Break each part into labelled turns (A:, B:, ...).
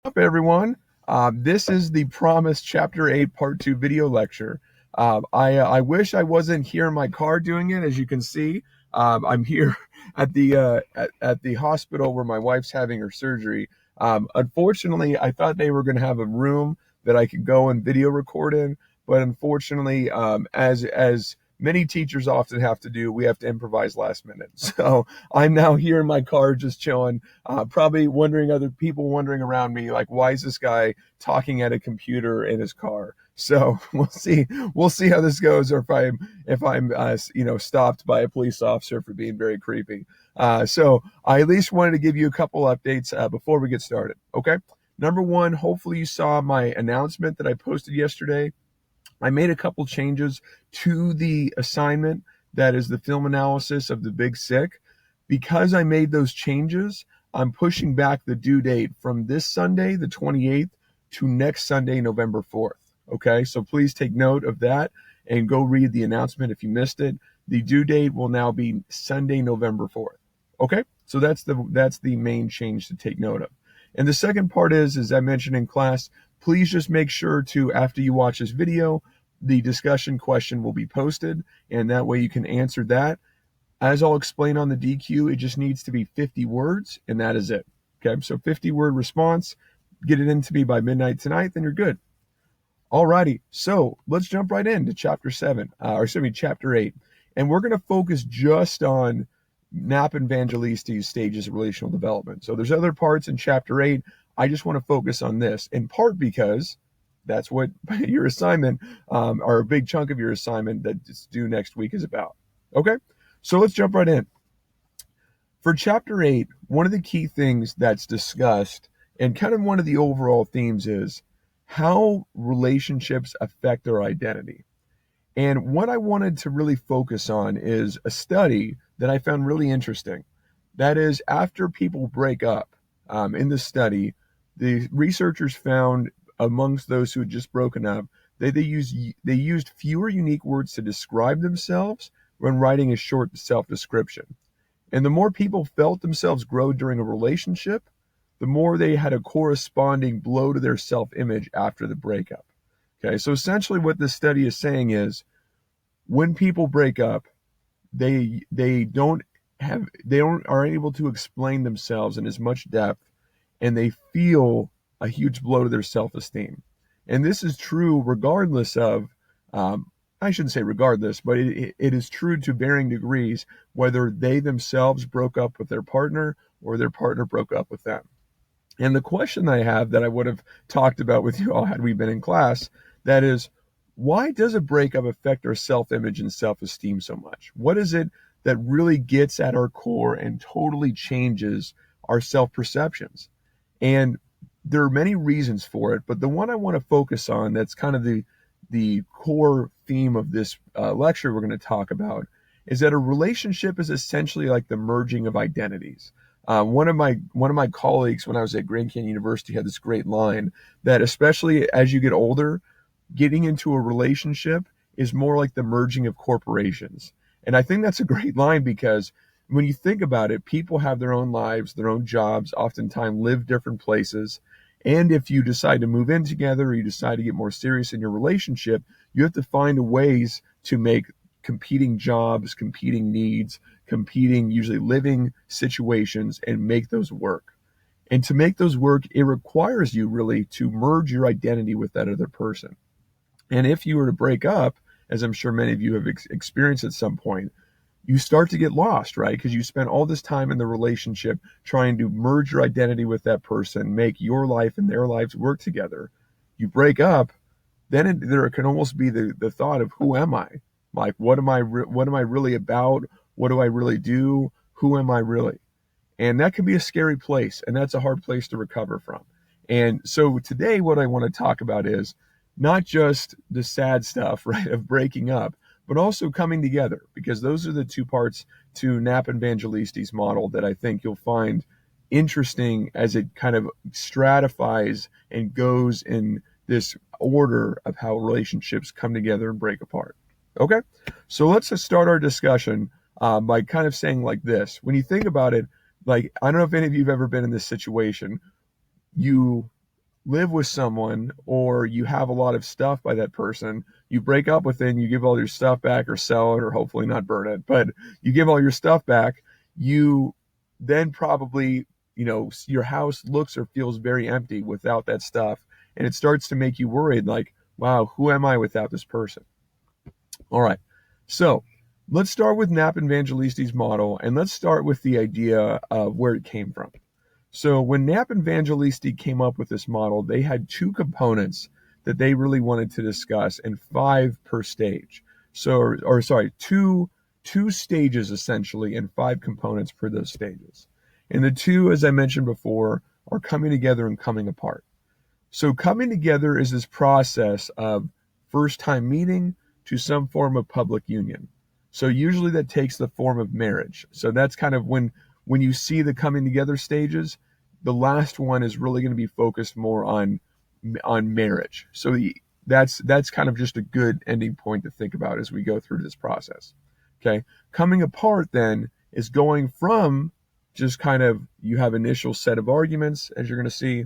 A: Up, everyone? This is the promised Chapter 8 Part 2 video lecture. I wish I wasn't here in my car doing it. As you can see, I'm here at the hospital where my wife's having her surgery. Unfortunately, I thought they were going to have a room that I could go and video record in, but unfortunately, as many teachers often have to do, we have to improvise last minute. So I'm now here in my car just chilling, probably other people wondering around me, like, why is this guy talking at a computer in his car? So we'll see how this goes, or if I'm stopped by a police officer for being very creepy. So I at least wanted to give you a couple updates before we get started. Okay. Number one, hopefully you saw my announcement that I posted yesterday. I made a couple changes to the assignment, that is the film analysis of the Big Sick. Because I made those changes, I'm pushing back the due date from this Sunday, the 28th, to next Sunday, November 4th. Okay, so please take note of that and go read the announcement if you missed it. The due date will now be Sunday, November 4th. Okay, so that's the main change to take note of. And the second part is, as I mentioned in class, please just make sure to, after you watch this video, the discussion question will be posted, and that way you can answer that. As I'll explain on the DQ, it just needs to be 50 words, and that is it. Okay, so 50-word response, get it into me by midnight tonight, then you're good. Alrighty, so let's jump right into chapter 8. And we're going to focus just on Knapp and Evangelisti's stages of relational development. So there's other parts in chapter 8. I just want to focus on this, in part because that's what your assignment, or a big chunk of your assignment that's due next week, is about. Okay, so let's jump right in. For chapter 8, one of the key things that's discussed, and kind of one of the overall themes, is how relationships affect our identity. And what I wanted to really focus on is a study that I found really interesting. That is, after people break up, in the study, the researchers found amongst those who had just broken up that they used fewer unique words to describe themselves when writing a short self-description. And the more people felt themselves grow during a relationship, the more they had a corresponding blow to their self-image after the breakup. Okay, so essentially what this study is saying is, when people break up, they aren't able to explain themselves in as much depth, and they feel a huge blow to their self-esteem. And this is true regardless of, I shouldn't say regardless, but it is true to varying degrees, whether they themselves broke up with their partner or their partner broke up with them. And the question I have, that I would have talked about with you all had we been in class, that is, why does a breakup affect our self-image and self-esteem so much? What is it that really gets at our core and totally changes our self-perceptions? And there are many reasons for it, but the one I want to focus on, that's kind of the core theme of this lecture we're going to talk about, is that a relationship is essentially like the merging of identities. One of my colleagues when I was at Grand Canyon University had this great line that, especially as you get older, getting into a relationship is more like the merging of corporations. And I think that's a great line, because when you think about it, people have their own lives, their own jobs, oftentimes live different places. And if you decide to move in together, or you decide to get more serious in your relationship, you have to find ways to make competing jobs, competing needs, competing usually living situations, and make those work. And to make those work, it requires you really to merge your identity with that other person. And if you were to break up, as I'm sure many of you have experienced at some point, you start to get lost, right? Because you spend all this time in the relationship trying to merge your identity with that person, make your life and their lives work together. You break up, then there can almost be the thought of, who am I? Like, what am I really about? What do I really do? Who am I really? And that can be a scary place, and that's a hard place to recover from. And so today, what I want to talk about is not just the sad stuff, right, of breaking up, but also coming together, because those are the two parts to Knapp and Evangelisti's model that I think you'll find interesting as it kind of stratifies and goes in this order of how relationships come together and break apart. Okay, so let's just start our discussion by kind of saying like this. When you think about it, like, I don't know if any of you have ever been in this situation. You live with someone or you have a lot of stuff by that person, you break up with it and you give all your stuff back or sell it or hopefully not burn it, but you give all your stuff back, you then probably, your house looks or feels very empty without that stuff. And it starts to make you worried like, wow, who am I without this person? All right. So let's start with Nap Evangelisti's model and let's start with the idea of where it came from. So when Nap Evangelisti came up with this model, they had two components that they really wanted to discuss and 5 per stage. So, or sorry, two stages essentially and 5 components per those stages. And the two, as I mentioned before, are coming together and coming apart. So coming together is this process of first time meeting to some form of public union. So usually that takes the form of marriage. So that's kind of when you see the coming together stages, the last one is really going to be focused more on marriage. So that's kind of just a good ending point to think about as we go through this process. Okay. Coming apart then is going from just kind of, you have initial set of arguments, as you're going to see,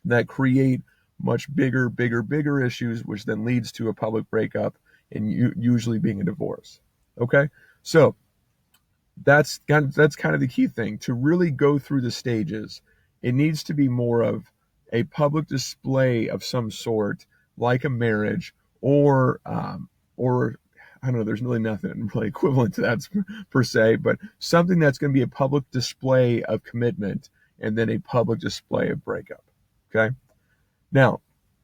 A: that create much bigger issues, which then leads to a public breakup and usually being a divorce. Okay. So that's kind of the key thing. To really go through the stages, it needs to be more of a public display of some sort, like a marriage, or I don't know, there's really nothing really equivalent to that per se, but something that's going to be a public display of commitment and then a public display of breakup. Okay. Now,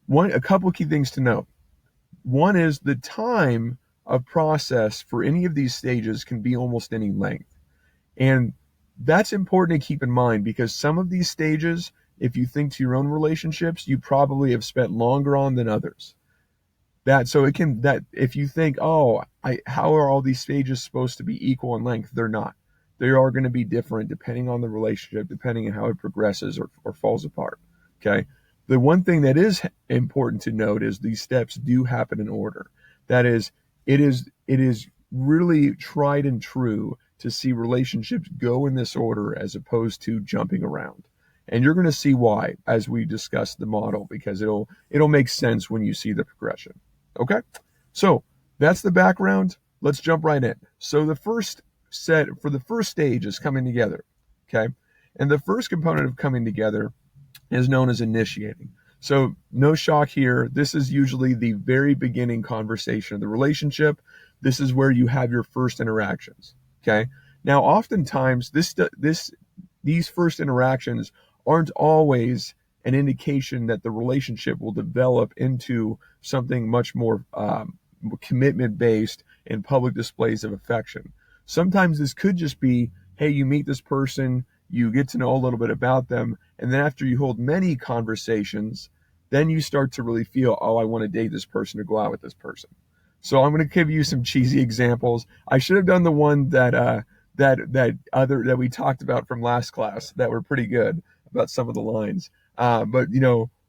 A: a couple of key things to note. One is the time of process for any of these stages can be almost any length. And that's important to keep in mind because some of these stages, if you think to your own relationships, you probably have spent longer on than others. That if you think, how are all these stages supposed to be equal in length? They're not. They are going to be different depending on the relationship, depending on how it progresses or falls apart. Okay. The one thing that is important to note is these steps do happen in order. That is, it is really tried and true to see relationships go in this order as opposed to jumping around. And you're going to see why as we discuss the model, because it'll make sense when you see the progression. Okay? So that's the background. Let's jump right in. So the first stage is coming together. Okay? And the first component of coming together is known as initiating. So no shock here. This is usually the very beginning conversation of the relationship. This is where you have your first interactions. Okay. Now, oftentimes these first interactions aren't always an indication that the relationship will develop into something much more commitment based and public displays of affection. Sometimes this could just be, hey, you meet this person, you get to know a little bit about them, and then after you hold many conversations, then you start to really feel, oh, I want to date this person or go out with this person. So I'm going to give you some cheesy examples. I should have done the one that we talked about from last class that were pretty good about some of the lines. But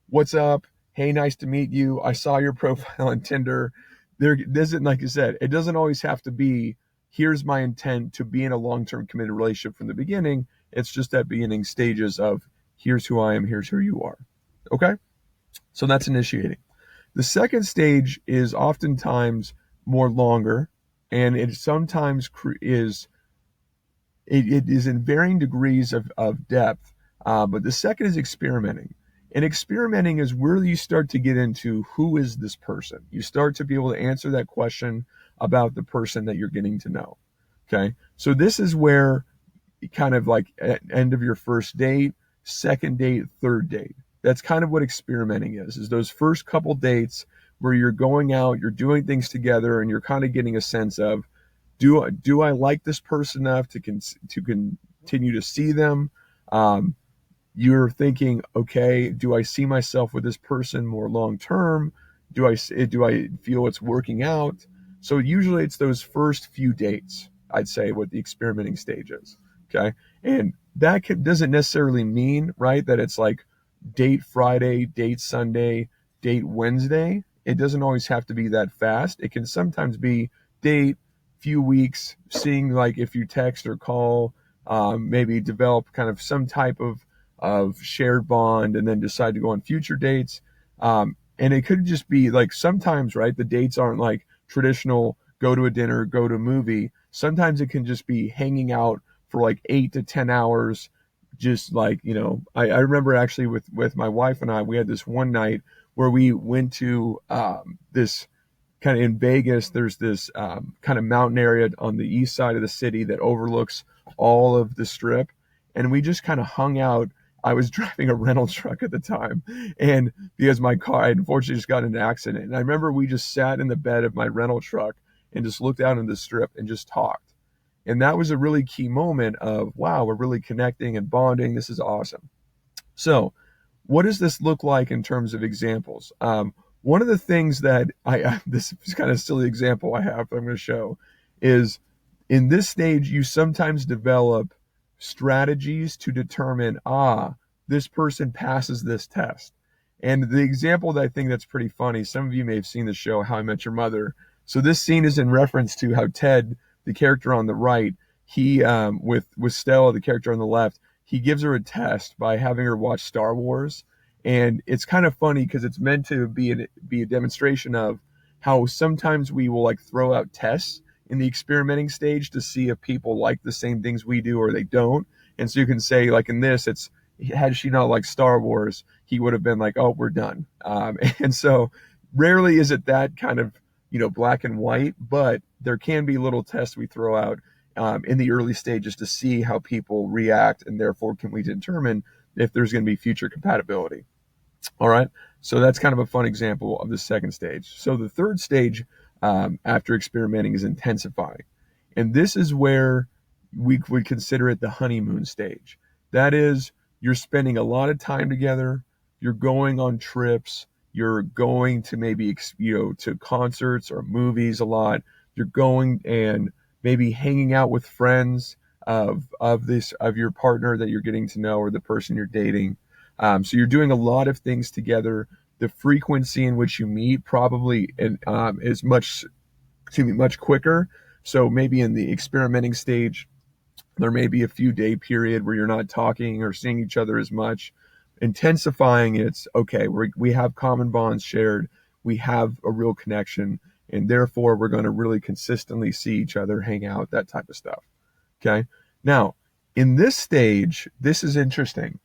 A: what's up? Hey, nice to meet you. I saw your profile on Tinder. There isn't, like I said, it doesn't always have to be, here's my intent to be in a long-term committed relationship from the beginning. It's just that beginning stages of, here's who I am, here's who you are. Okay? So that's initiating. The second stage is oftentimes more longer, and it sometimes is in varying degrees of depth. But the second is experimenting. And experimenting is where you start to get into, who is this person? You start to be able to answer that question about the person that you're getting to know. Okay? So this is where kind of like at end of your first date, second date, third date. That's kind of what experimenting is those first couple dates where you're going out, you're doing things together, and you're kind of getting a sense of, do I like this person enough to continue to see them? You're thinking, okay, do I see myself with this person more long term? Do I feel it's working out? So usually it's those first few dates, I'd say, what the experimenting stage is. Okay. And that doesn't necessarily mean, right, that it's like date Friday, date Sunday, date Wednesday. It doesn't always have to be that fast. It can sometimes be date, few weeks, seeing like if you text or call, maybe develop kind of some type of of shared bond and then decide to go on future dates. And it could just be like sometimes, right, the dates aren't like traditional go to a dinner, go to a movie. Sometimes it can just be hanging out for like 8 to 10 hours. Just like, I remember actually with my wife and I, we had this one night where we went to this kind of in Vegas. There's this kind of mountain area on the east side of the city that overlooks all of the strip. And we just kind of hung out. I was driving a rental truck at the time. And because my car, I unfortunately just got in an accident. And I remember we just sat in the bed of my rental truck and just looked out into the strip and just talked. And that was a really key moment of, wow, we're really connecting and bonding. This is awesome. So what does this look like in terms of examples? One of the things that this is kind of silly example I have that I'm going to show is in this stage, you sometimes develop strategies to determine, this person passes this test. And the example that I think that's pretty funny, some of you may have seen the show How I Met Your Mother. So this scene is in reference to how Ted, the character on the right, he with Stella, the character on the left, he gives her a test by having her watch Star Wars. And it's kind of funny because it's meant to be a demonstration of how sometimes we will like throw out tests in the experimenting stage to see if people like the same things we do or they don't. And so you can say, like in this, it's had she not liked Star Wars, he would have been like, oh, we're done. And so rarely is it that kind of, black and white, but there can be little tests we throw out in the early stages to see how people react, and therefore can we determine if there's going to be future compatibility. All right, so that's kind of a fun example of the second stage. So the third stage after experimenting is intensifying. And this is where we would consider it the honeymoon stage. That is, you're spending a lot of time together, you're going on trips, you're going to maybe, to concerts or movies a lot, you're going and maybe hanging out with friends of your partner that you're getting to know or the person you're dating. So you're doing a lot of things together. The frequency in which you meet probably is much quicker. So maybe in the experimenting stage, there may be a few day period where you're not talking or seeing each other as much. Intensifying, it's okay, we have common bonds shared, we have a real connection, and therefore we're going to really consistently see each other, hang out, that type of stuff. Okay. Now, in this stage, this is interesting.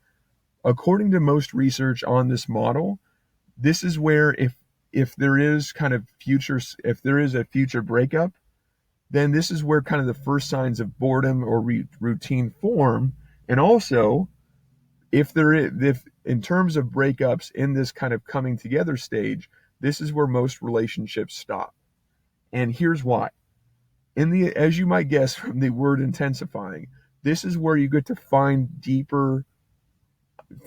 A: According to most research on this model, this is where if there is a future breakup, then this is where kind of the first signs of boredom or routine form. And also, if in terms of breakups in this kind of coming together stage, this is where most relationships stop. And here's why. As you might guess from the word intensifying, this is where you get to find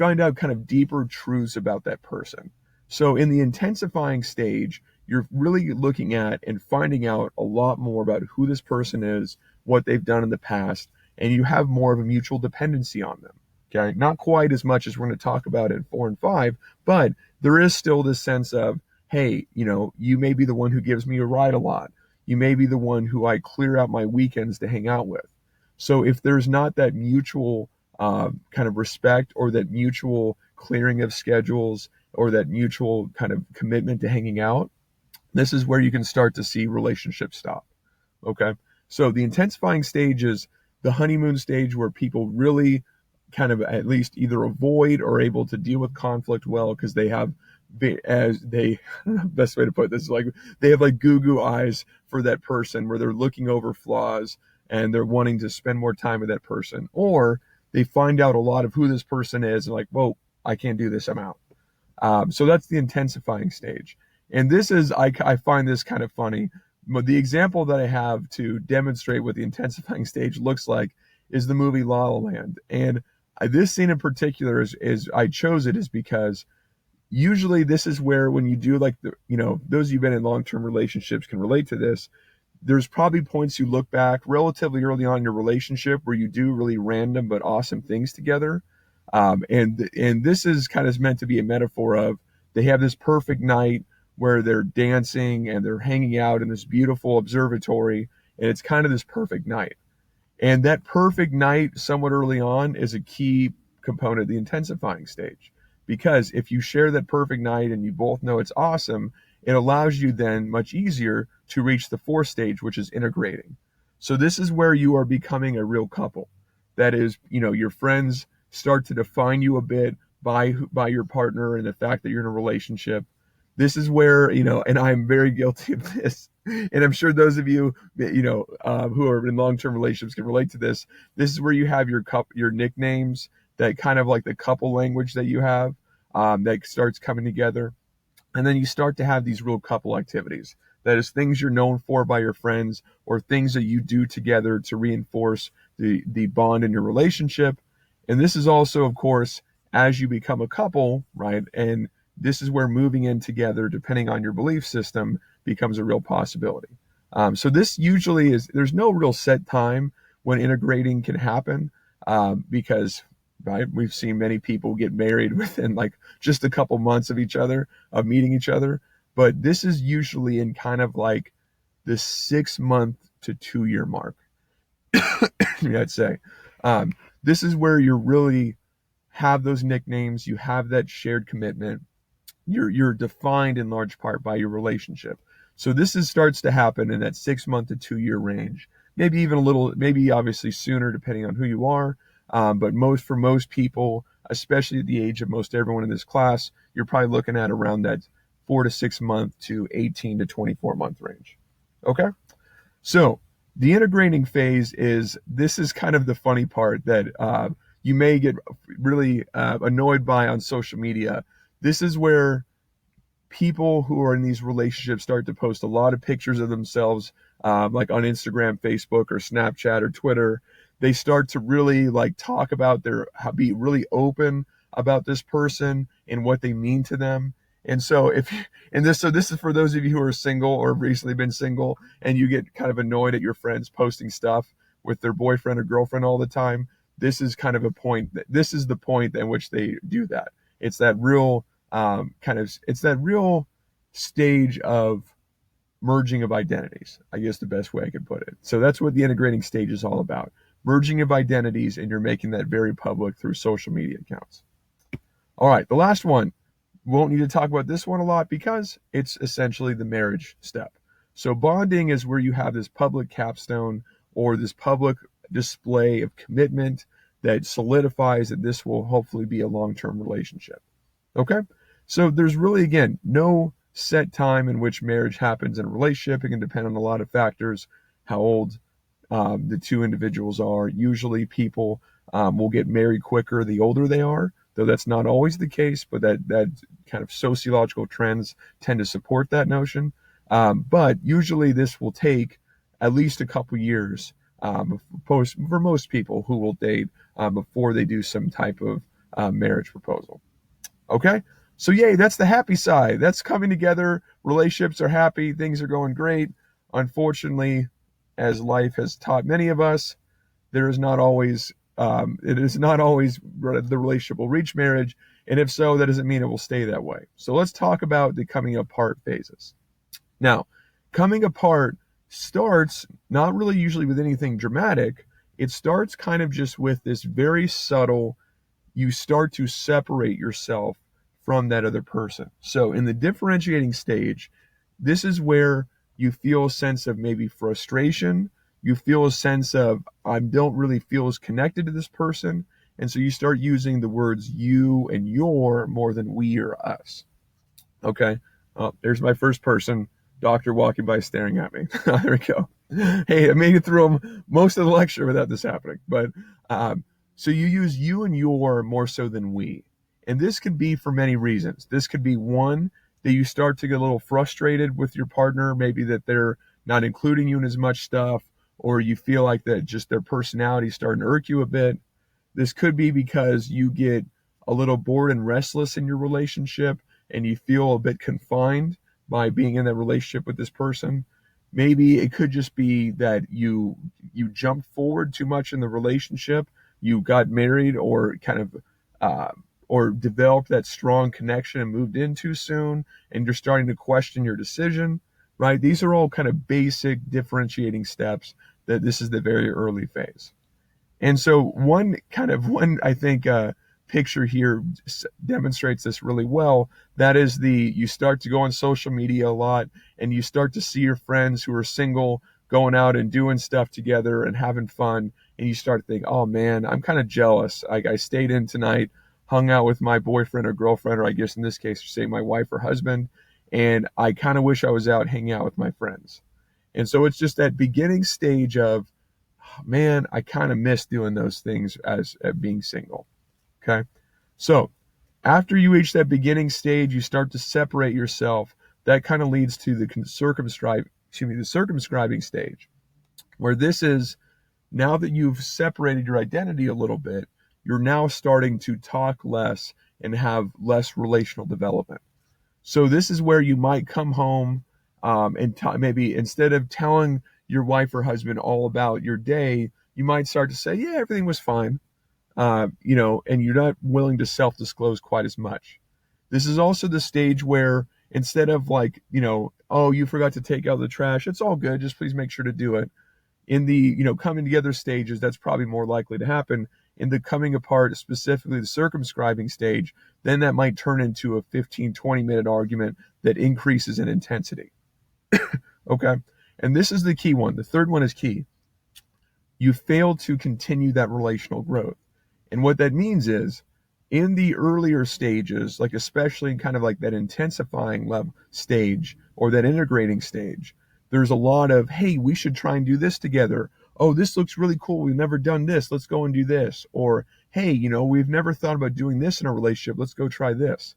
A: out kind of deeper truths about that person. So in the intensifying stage, you're really looking at and finding out a lot more about who this person is, what they've done in the past, and you have more of a mutual dependency on them. Okay, not quite as much as we're going to talk about in 4 and 5, but there is still this sense of, hey, you may be the one who gives me a ride a lot. You may be the one who I clear out my weekends to hang out with. So if there's not that mutual kind of respect or that mutual clearing of schedules or that mutual kind of commitment to hanging out, this is where you can start to see relationships stop. Okay, so the intensifying stage is the honeymoon stage where people really kind of at least either avoid or able to deal with conflict well because they have best way to put this is like they have like goo eyes for that person where they're looking over flaws and they're wanting to spend more time with that person, or they find out a lot of who this person is and like, whoa, I can't do this, I'm out. So that's the intensifying stage. And this is, I find this kind of funny. But the example that I have to demonstrate what the intensifying stage looks like is the movie La La Land. And this scene in particular is I chose it is because usually this is where when you do like those of you who've been in long-term relationships can relate to this. There's probably points you look back relatively early on in your relationship where you do really random but awesome things together. And this is kind of meant to be a metaphor of they have this perfect night where they're dancing and they're hanging out in this beautiful observatory, and it's kind of this perfect night. And that perfect night, somewhat early on, is a key component, the intensifying stage. Because if you share that perfect night and you both know it's awesome, it allows you then much easier to reach the fourth stage, which is integrating. So this is where you are becoming a real couple. That is, your friends start to define you a bit by your partner and the fact that you're in a relationship. This is where, and I'm very guilty of this, and I'm sure those of you, who are in long-term relationships can relate to this. This is where you have your nicknames, that kind of like the couple language that you have, that starts coming together. And then you start to have these real couple activities. That is things you're known for by your friends, or things that you do together to reinforce the bond in your relationship. And this is also, of course, as you become a couple, right? And this is where moving in together, depending on your belief system, becomes a real possibility. So this usually there's no real set time when integrating can happen, because, right, we've seen many people get married within like just a couple months of meeting each other. But this is usually in kind of like the 6 month to 2 year mark. I'd say this is where you really have those nicknames, you have that shared commitment, you're defined in large part by your relationship. So this starts to happen in that 6 month to 2 year range, maybe even a little, maybe obviously sooner depending on who you are. But for most people, especially at the age of most everyone in this class, you're probably looking at around that 4 to 6 month to 18 to 24 month range. Okay. So the integrating phase this is kind of the funny part that you may get really annoyed by on social media. This is where people who are in these relationships start to post a lot of pictures of themselves, like on Instagram, Facebook, or Snapchat, or Twitter. They start to really like talk about be really open about this person and what they mean to them. And so this is for those of you who are single or have recently been single, and you get kind of annoyed at your friends posting stuff with their boyfriend or girlfriend all the time. This is kind of this is the point in which they do that. It's that real it's that real stage of merging of identities, I guess the best way I could put it. So that's what the integrating stage is all about. Merging of identities, and you're making that very public through social media accounts. All right, the last one. Won't need to talk about this one a lot because it's essentially the marriage step. So bonding is where you have this public capstone, or this public display of commitment that solidifies that this will hopefully be a long-term relationship. Okay? So there's really, again, no set time in which marriage happens in a relationship. It can depend on a lot of factors, how old the two individuals are. Usually people will get married quicker the older they are, though that's not always the case, but that kind of sociological trends tend to support that notion. But usually this will take at least a couple years for most people who will date before they do some type of marriage proposal. Okay? So yay, that's the happy side. That's coming together. Relationships are happy. Things are going great. Unfortunately, as life has taught many of us, it is not always the relationship will reach marriage. And if so, that doesn't mean it will stay that way. So let's talk about the coming apart phases. Now, coming apart starts not really usually with anything dramatic. It starts kind of just with this very subtle, you start to separate yourself from that other person. So in the differentiating stage, this is where you feel a sense of maybe frustration. You feel a sense of, I don't really feel as connected to this person. And so you start using the words you and your more than we or us. Okay. Oh, there's my first person doctor walking by staring at me. There we go. Hey, I made it through most of the lecture without this happening. But so you use you and your more so than we. And this could be for many reasons. This could be one, that you start to get a little frustrated with your partner, maybe that they're not including you in as much stuff, or you feel like that just their personality is starting to irk you a bit. This could be because you get a little bored and restless in your relationship, and you feel a bit confined by being in that relationship with this person. Maybe it could just be that you jumped forward too much in the relationship. You got married, or kind of or developed that strong connection and moved in too soon, and you're starting to question your decision, right? These are all kind of basic differentiating steps, that this is the very early phase. And so one I think picture here demonstrates this really well. That is you start to go on social media a lot, and you start to see your friends who are single going out and doing stuff together and having fun, and you start to think, oh man, I'm kind of jealous. I stayed in tonight, hung out with my boyfriend or girlfriend, or I guess in this case, say my wife or husband, and I kind of wish I was out hanging out with my friends. And so it's just that beginning stage of, oh, man, I kind of miss doing those things as being single. Okay. So after you reach that beginning stage, you start to separate yourself. That kind of leads to the circumscribing stage, where this is, now that you've separated your identity a little bit, you're now starting to talk less and have less relational development. So this is where you might come home and maybe instead of telling your wife or husband all about your day, you might start to say, yeah, everything was fine. And you're not willing to self-disclose quite as much. This is also the stage where instead of like, oh, you forgot to take out the trash, it's all good, just please make sure to do it. In the, coming together stages, that's probably more likely to happen. In the coming apart, specifically the circumscribing stage, then that might turn into a 15-20 minute argument that increases in intensity. Okay? And this is the key one. The third one is key. You fail to continue that relational growth. And what that means is, in the earlier stages, like especially kind of like that intensifying level stage or that integrating stage, there's a lot of, hey, we should try and do this together. Oh, this looks really cool. We've never done this. Let's go and do this. Or, hey, we've never thought about doing this in a relationship. Let's go try this.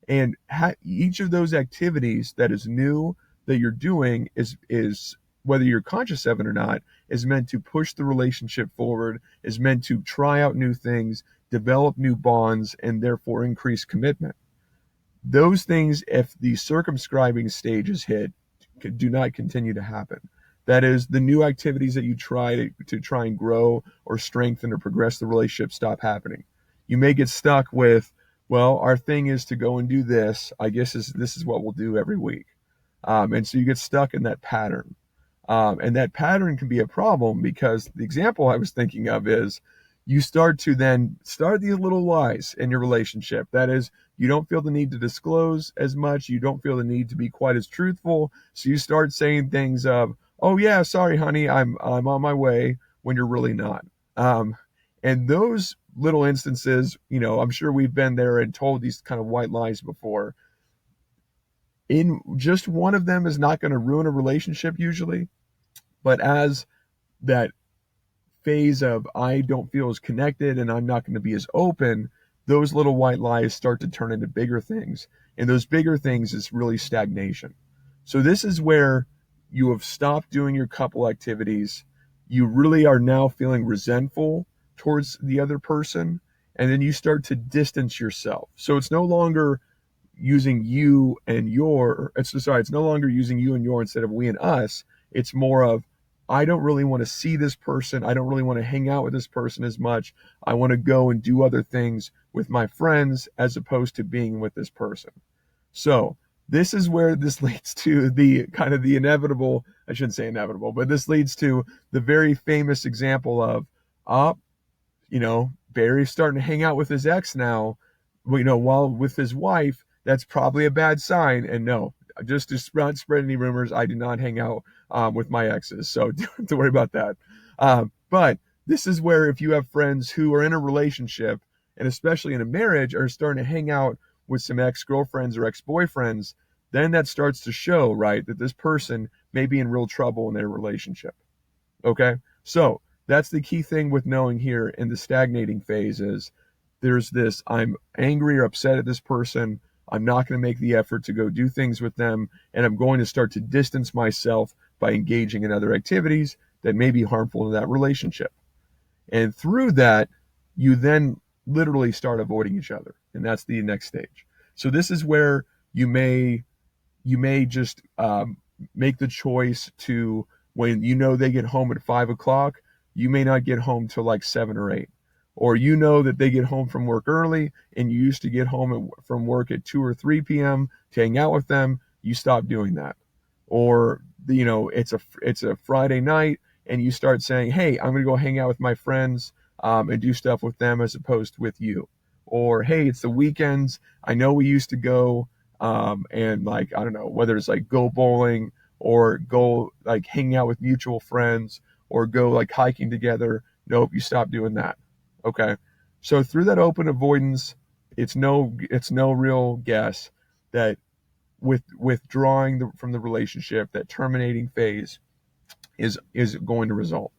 A: And each of those activities that is new that you're doing is whether you're conscious of it or not, is meant to push the relationship forward, is meant to try out new things, develop new bonds, and therefore increase commitment. Those things, if the circumscribing stage is hit, do not continue to happen. That is, the new activities that you try to try and grow or strengthen or progress the relationship stop happening. You may get stuck with, well, our thing is to go and do this. I guess this is what we'll do every week. And so you get stuck in that pattern. And that pattern can be a problem because the example I was thinking of is you start these little lies in your relationship. That is, you don't feel the need to disclose as much. You don't feel the need to be quite as truthful. So you start saying things of, oh yeah, sorry, honey, I'm on my way, when you're really not. And those little instances, I'm sure we've been there and told these kind of white lies before. In just one of them is not going to ruin a relationship usually. But as that phase of I don't feel as connected and I'm not going to be as open, those little white lies start to turn into bigger things. And those bigger things is really stagnation. So this is where you have stopped doing your couple activities. You really are now feeling resentful towards the other person. And then you start to distance yourself. So it's no longer using you and your, it's no longer using you and your instead of we and us. It's more of, I don't really want to see this person. I don't really want to hang out with this person as much. I want to go and do other things with my friends as opposed to being with this person. So this is where this leads to the kind of the inevitable, I shouldn't say inevitable, but this leads to the very famous example of, Barry's starting to hang out with his ex now, while with his wife. That's probably a bad sign. And no, just to not spread any rumors, I do not hang out with my exes, so don't have to worry about that. But this is where if you have friends who are in a relationship, and especially in a marriage, are starting to hang out with some ex-girlfriends or ex-boyfriends, then that starts to show, right, that this person may be in real trouble in their relationship. Okay? So that's the key thing with knowing here in the stagnating phase is there's this, I'm angry or upset at this person. I'm not going to make the effort to go do things with them, and I'm going to start to distance myself by engaging in other activities that may be harmful to that relationship. And through that, you then literally start avoiding each other, and that's the next stage. So this is where you may just make the choice to, when they get home at 5 o'clock, you may not get home till like 7 or 8. Or that they get home from work early and you used to get home from work at 2 or 3 p.m. to hang out with them, you stop doing that. Or, it's a Friday night and you start saying, hey, I'm going to go hang out with my friends and do stuff with them as opposed to with you. or hey, it's the weekends. I know we used to go and like, I don't know, whether it's like go bowling or go like hanging out with mutual friends or go like hiking together. Nope, you stop doing that. Okay. So through that open avoidance, it's no real guess that with withdrawing from the relationship, that terminating phase is going to result.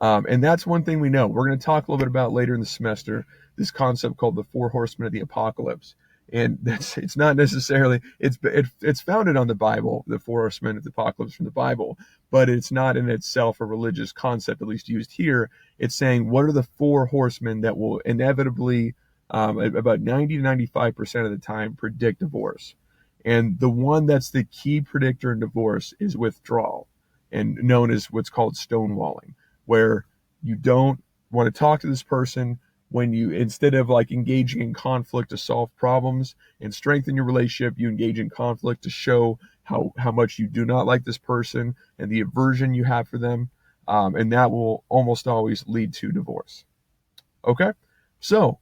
A: And that's one thing we know. We're going to talk a little bit about later in the semester this concept called the four horsemen of the apocalypse. And that's it's not necessarily it's founded on the Bible, the four horsemen of the apocalypse from the Bible, but it's not in itself a religious concept, at least used here. It's saying what are the four horsemen that will inevitably, about 90 to 95% of the time, predict divorce. And the one that's the key predictor in divorce is withdrawal, and known as what's called stonewalling, where you don't want to talk to this person when you, instead of like engaging in conflict to solve problems and strengthen your relationship, you engage in conflict to show how much you do not like this person and the aversion you have for them. And that will almost always lead to divorce. Okay? So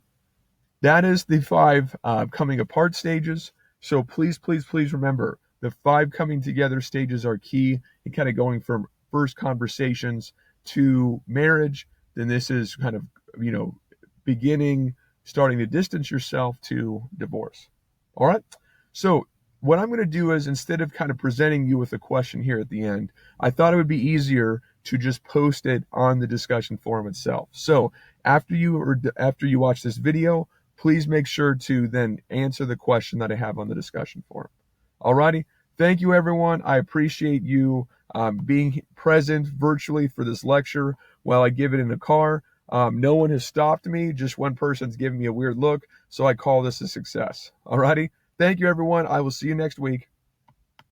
A: that is the five coming apart stages. So please remember the five coming together stages are key in kind of going from first conversations to marriage. Then this is kind of, starting to distance yourself to divorce. All right. So what I'm going to do is, instead of kind of presenting you with a question here at the end, I thought it would be easier to just post it on the discussion forum itself. So after you watch this video, please make sure to then answer the question that I have on the discussion forum. Alrighty. Thank you, everyone. I appreciate you being present virtually for this lecture while I give it in the car. No one has stopped me. Just one person's giving me a weird look. So I call this a success. Alrighty. Thank you, everyone. I will see you next week.